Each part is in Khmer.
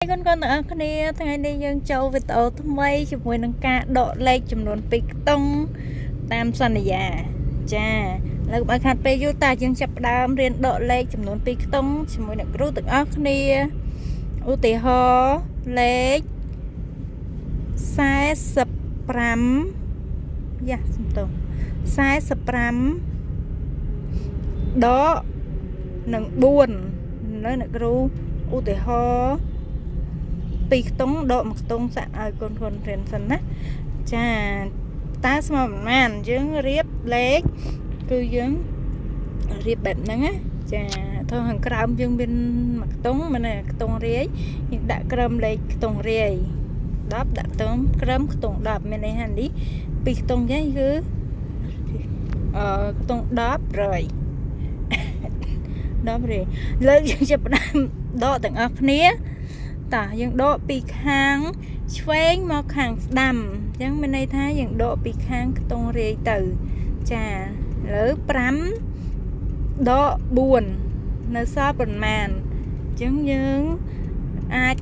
con ở kiaថ្ងៃនេះយើងចូលវីដេអូថ្មីជាមួយនឹងការដកលេខចំនួន2ខ្ទង់តាមសន្យាចាលើកមកខាត់ពេលយូរតាយើងចាប់ផ្ដើមរៀនដកលេខចំនួន2ខ្ទង់ជាមួយនឹងគ្រូទាំងអស់គ្នាឧទាហរណ៍លេខ45យ៉ាសំទោ45ដកនឹង4នៅអ្នកគ្រូឧទាហរណ៍2ខ្ទង់ដក1ខ្ទង់សាក់ឲ្យកូនរៀនសិនណាចាតើស្មើប៉ុន្មានយើងរៀបលេខគឺយើងរៀបបែបហ្នឹងណាចាថងខាងក្រោមយើងមាន1ខ្ទង់មិនណាខ្ទង់រាយយើងដាក់ក្រឹមលេខខ្ទង់រាយ10ដាក់ខ្ទង់ក្រឹមខ្ទង់10មានន័យថានេះ2ខ្ទង់ចឹងគឺខ្ទង់10រយ10រយលើកយើងចាប់ផ្ដើមដកទាំងអស់គ្នាតាយើងដកពីខាងឆ្វេងមកខាងស្ដាំអញ្ចឹងមានន័យថាយើងដកពីខាងខ្ទង់រាយទៅចាលើ5ដក4នៅសល់ប៉ុន្មានអញ្ចឹងយើងអាច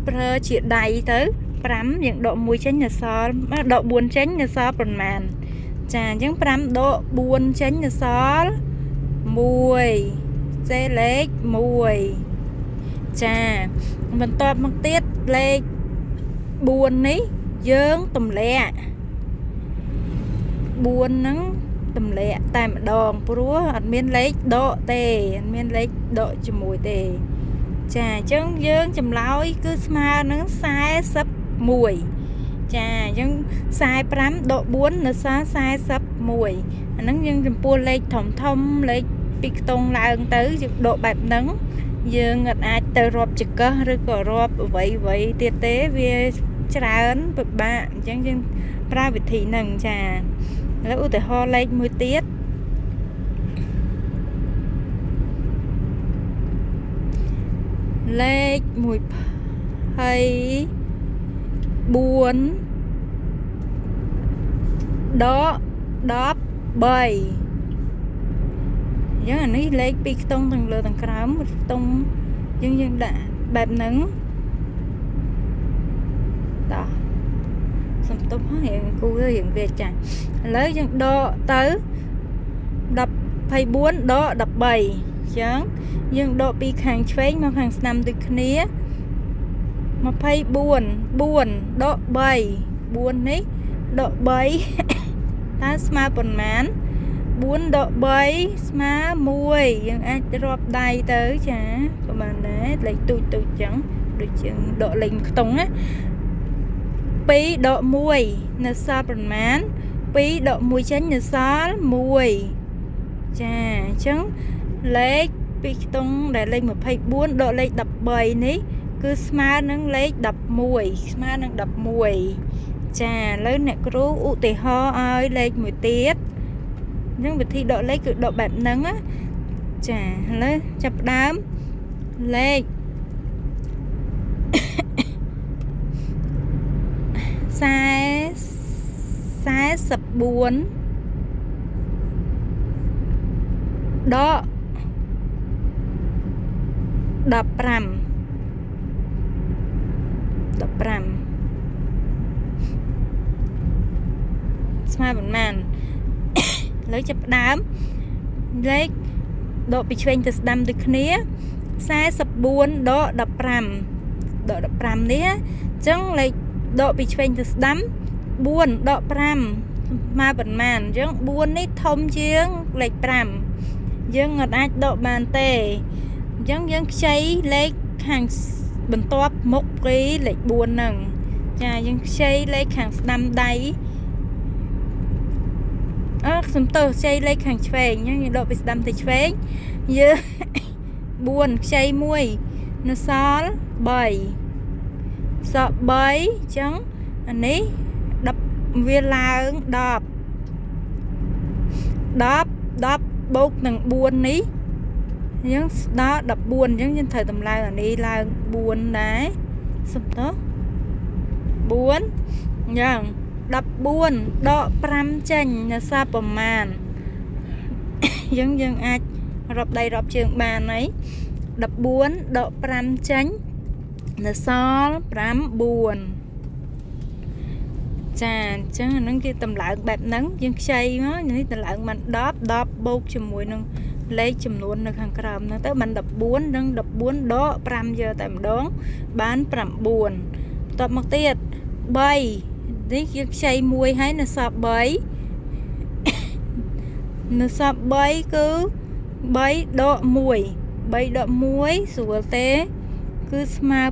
ប្រើជាដៃទៅ5យើងដក1ចេញនៅសល់ដក4ចេញនៅសល់ប៉ុន្មានចាអញ្ចឹង5ដក4ចេញនៅសល់1សេលេខ1ចាបន្ទាប់មកទៀតលេខ4នេះយើងទម្លាក់4ហ្នឹងទម្លាក់តែម្ដងព្រោះអត់មានលេខដកទេអត់មានលេខដកជាមួយទេចាអញ្ចឹងយើងចម្លើយគឺស្មើនឹង41ចាអញ្ចឹង45ដក4នៅសល់41អាហ្នឹងយើងចំពោះលេខធំលេខ2ខ្ទង់ឡើងទៅយើងដកបែបហ្នឹងយើងអាចទៅរាប់ចកឹះឬក៏រាប់អ្វីទៀតទេវាច្រើនពិបាកអញ្ចឹងយើងប្រើវិធីហ្នឹងចាឥឡូវឧទាហរណ៍លេខមួយទៀតលេខ24ដក13យ៉ាងនេះលេខ2ខ្ទង់ទាំងលើទាំងក្រោមខ្ទង់យើងដាក់បែបហ្នឹងតោះសំទប់ហើយគូរៀងវាចាឥឡូវយើងដកទៅ24ដក13អញ្ចឹងយើងដកពីខាងឆ្វេងមកខាងស្ដាំដូចគ្នា24 4ដក3 4នេះដក3តើស្មើប៉ុន្មាន4ដក3ស្មើ1យើងអាចរាប់ដៃទៅចាក៏បានដែរលេខទូចចឹងដូចជាដកលេខខ្ទង់ណា2ដក1នៅសល់ប្រមាណ2ដក1ចេញនៅសល់1ចាអញ្ចឹងលេខ2ខ្ទង់ដែលលេខ24ដកលេខ13នេះគឺស្មើនឹងលេខ11ស្មើនឹង11ចាឥឡូវអ្នកគ្រូឧទាហរណ៍ឲ្យលេខមួយទៀតអញ្ចឹងវិធីដកលេខគឺដកបែបហ្នឹងណាចាឥឡូវចាប់ផ្ដើមលេខ44ដក15ស្មើប៉ុន្មានឥឡូវចាប់ផ្ដើមលេខដកពីឆ្វេងទៅស្ដាំដូចគ្នា44ដក15ដក15នេះអញ្ចឹងលេខដកពីឆ្វេងទៅស្ដាំ4ដក5ស្មើប៉ុន្មានអញ្ចឹង4នេះធំជាងលេខ5យើងអត់អាចដកបានទេអញ្ចឹងយើងខ្ចីលេខខាងបន្ទាប់មុខពីលេខ4ហ្នឹងចាយើងខ្ចីលេខខាងស្ដាំដៃសំទោសខ្ចីលេខខាងឆ្វេងយើងដកពីស្ដាំទៅឆ្វេងយើង4ខ្ចី1នៅសល់3សល់3អញ្ចឹងអានេះ10វាឡើង10បូកនឹង4នេះយើងដល់14អញ្ចឹងយើងត្រូវតម្លើងអានេះឡើង4ដែរសំទោស4អញ្ចឹង14ដក5ចេញនៅសល់ប្រមាណយើងអាចរាប់ដៃរាប់ជើងបានហើយ14ដក5ចេញ នៅសល់9ចាអញ្ចឹងអាហ្នឹងគេតម្លើងបែបហ្នឹងយើងខ្ចីមកនេះតម្លើងបាន10បូកជាមួយនឹងលេខចំនួននៅខាងក្រោមហ្នឹងទៅបាន14និង14ដក5យកតែម្ដងបាន9បន្ទាប់មកទៀត3នេះយើងខ្ចី1ហើយនៅសល់3នៅសល់3គឺ3ដក1ស្រួលទេគឺស្មើ2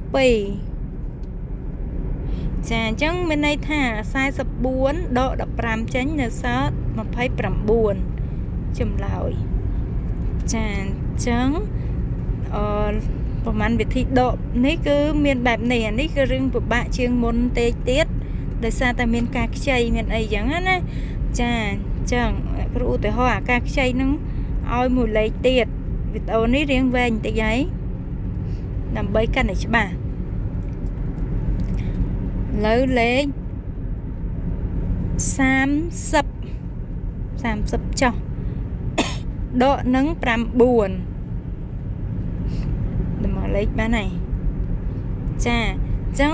ចាអញ្ចឹងមានន័យថា44ដក15ចេញនៅសល់29ចម្លើយចាអញ្ចឹងប្រហែលវិធីដកនេះគឺមានបែបនេះអានេះគឺរឿងពិបាកជាងមុនតិចទៀតដោយសារតែមានការខ្ចីមានអីចឹងណាចាអញ្ចឹងគ្រូឧទាហរណ៍អាការខ្ចីនឹងឲ្យមួយលេខទៀតវីដេអូនេះរៀងវែងបន្តិចហើយដើម្បីកាន់តែច្បាស់លើលេខ30ចុះដកនឹង9ដល់មកលេខបានហើយចាអញ្ចឹង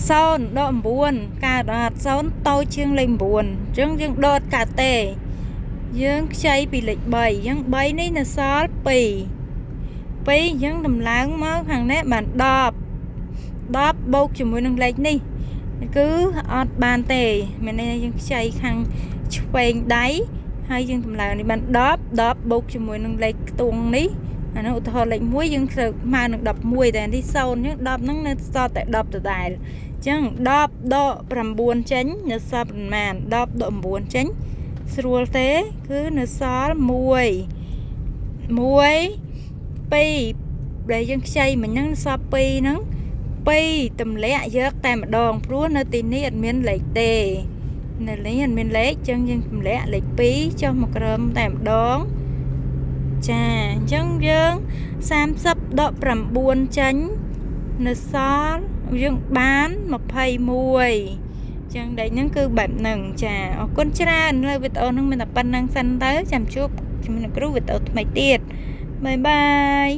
0ដក9កើតអត់0តូចជាងលេខ9អញ្ចឹងយើងដកកើតទេយើងខ្ចីពីលេខ3អញ្ចឹង3នេះនៅសល់2អញ្ចឹងតម្លើងមកខាងនេះបាន10បូកជាមួយនឹងលេខនេះគឺអត់បានទេមានន័យថាយើងខ្ចីខាងឆ្វេងដៃហើយយើងតម្លើងនេះបាន10បូកជាមួយនឹងលេខខ្ទង់នេះអានោះឧទាហរណ៍លេខ1យើងត្រូវស្មើនឹង11តែនេះ0អញ្ចឹង10ហ្នឹងនៅសល់តែ10ដដែលអញ្ចឹង10ដក9ចេញនៅសល់ប្រមាណ10ដក9ចេញស្រួលទេគឺនៅសល់1 2ដែលយើងខ្ចីមិញហ្នឹងសល់2ហ្នឹង2ទម្លាក់យកតែម្ដងព្រោះនៅទីនេះអត់មានលេខទេនៅនេះអត់មានលេខអញ្ចឹងយើងទម្លាក់លេខ2ចុះមកក្រោមតែម្ដងចាអញ្ចឹងយើង30ដក9ចេញនៅសល់យើងបាន21អញ្ចឹងដែលហ្នឹងគឺបែបហ្នឹងចាអរគុណច្រើនលើវីដេអូហ្នឹងមានតែប៉ុណ្្នឹងសិនទៅចាំជួបជាមួយនឹងគ្រូវីដេអូថ្មីទៀតបាយបាយ